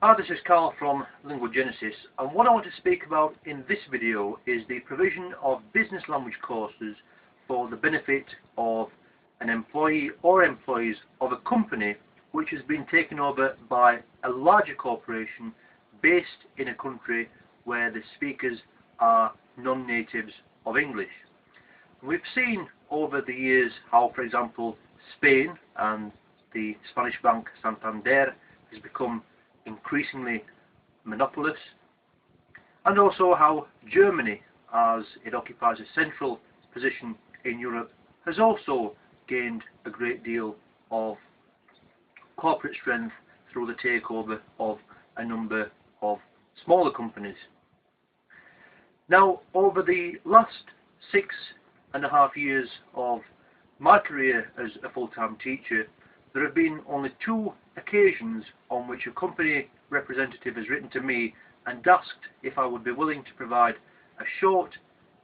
Hi, this is Carl from Lingua Genesis, and what I want to speak about in this video is the provision of business language courses for the benefit of an employee or employees of a company which has been taken over by a larger corporation based in a country where the speakers are non-natives of English. We've seen over the years how, for example, Spain and the Spanish bank Santander has become increasingly monopolist, and also how Germany, as it occupies a central position in Europe, has also gained a great deal of corporate strength through the takeover of a number of smaller companies. Now, over the last 6.5 years of my career as a full-time teacher, there have been only 2 occasions on which a company representative has written to me and asked if I would be willing to provide a short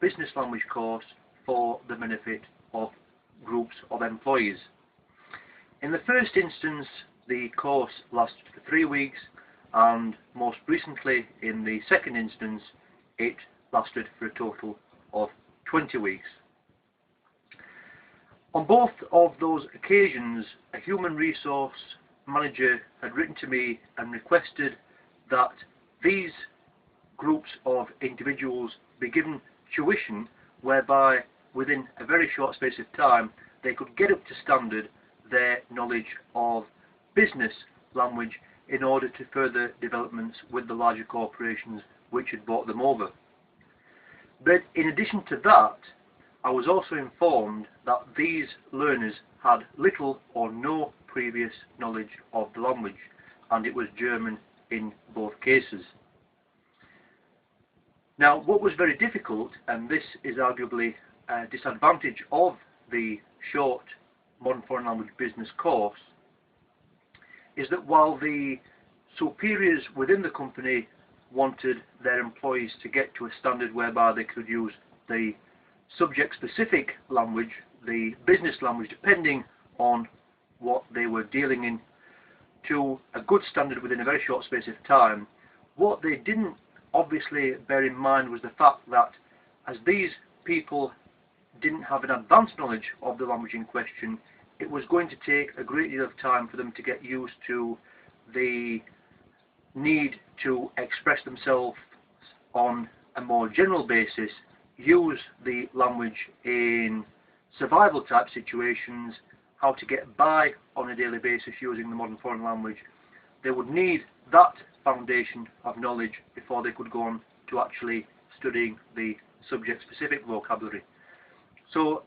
business language course for the benefit of groups of employees. In the first instance, the course lasted for 3 weeks, and most recently, in the second instance, it lasted for a total of 20 weeks. On both of those occasions, a human resource manager had written to me and requested that these groups of individuals be given tuition whereby within a very short space of time they could get up to standard their knowledge of business language in order to further developments with the larger corporations which had bought them over. But in addition to that, I was also informed that these learners had little or no previous knowledge of the language, and it was German in both cases. Now, what was very difficult, and this is arguably a disadvantage of the short Modern Foreign Language Business course, is that while the superiors within the company wanted their employees to get to a standard whereby they could use the subject-specific language, the business language, depending on what they were dealing in, to a good standard within a very short space of time, what they didn't obviously bear in mind was the fact that as these people didn't have an advanced knowledge of the language in question, it was going to take a great deal of time for them to get used to the need to express themselves on a more general basis, use the language in survival type situations, how to get by on a daily basis using the modern foreign language. They would need that foundation of knowledge before they could go on to actually studying the subject specific vocabulary. So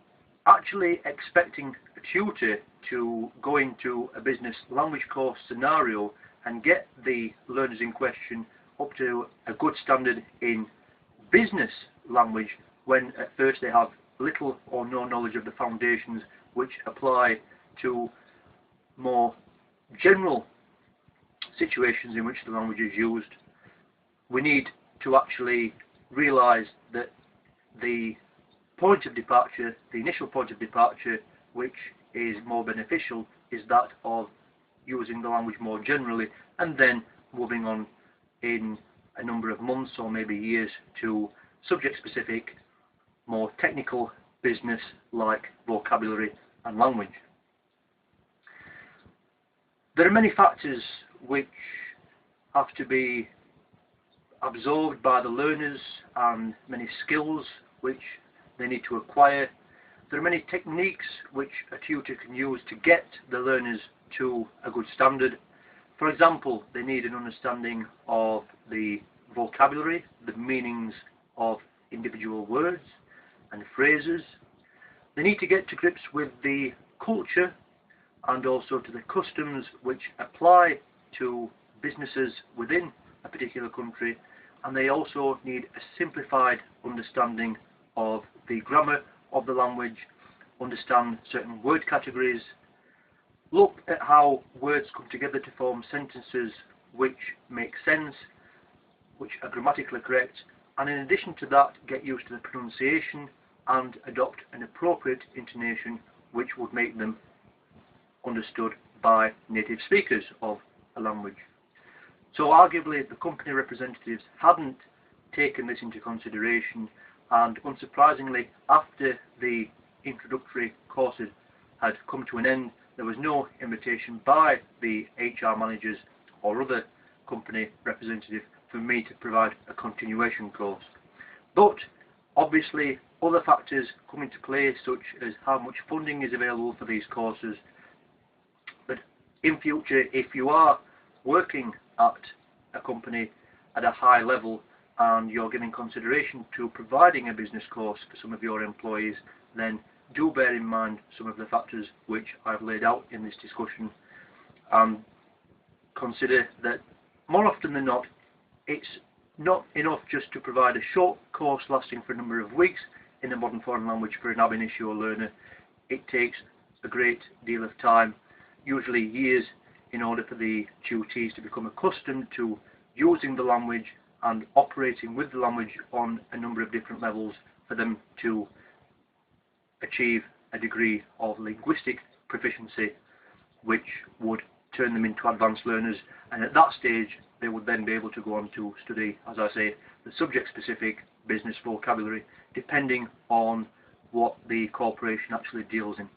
actually expecting a tutor to go into a business language course scenario and get the learners in question up to a good standard in business language when at first they have little or no knowledge of the foundations which apply to more general situations in which the language is used. We need to actually realise that the point of departure, the initial point of departure, which is more beneficial, is that of using the language more generally and then moving on in a number of months or maybe years to subject-specific, more technical business-like vocabulary and language. There are many factors which have to be absorbed by the learners and many skills which they need to acquire. There are many techniques which a tutor can use to get the learners to a good standard. For example, they need an understanding of the vocabulary, the meanings of individual words and phrases. They need to get to grips with the culture and also to the customs which apply to businesses within a particular country, and they also need a simplified understanding of the grammar of the language, understand certain word categories, look at how words come together to form sentences which make sense, which are grammatically correct, and in addition to that get used to the pronunciation and adopt an appropriate intonation which would make them understood by native speakers of a language. So arguably the company representatives hadn't taken this into consideration, and unsurprisingly, after the introductory courses had come to an end, there was no invitation by the HR managers or other company representative for me to provide a continuation course. But obviously other factors come into play, such as how much funding is available for these courses. But in future, if you are working at a company at a high level and you're giving consideration to providing a business course for some of your employees, then do bear in mind some of the factors which I've laid out in this discussion, and consider that more often than not, it's not enough just to provide a short course lasting for a number of weeks in the modern foreign language for an ab initio learner. It takes a great deal of time, usually years, in order for the tutees to become accustomed to using the language and operating with the language on a number of different levels, for them to achieve a degree of linguistic proficiency which would turn them into advanced learners, and at that stage they would then be able to go on to study, as I say, the subject-specific business vocabulary, depending on what the corporation actually deals in.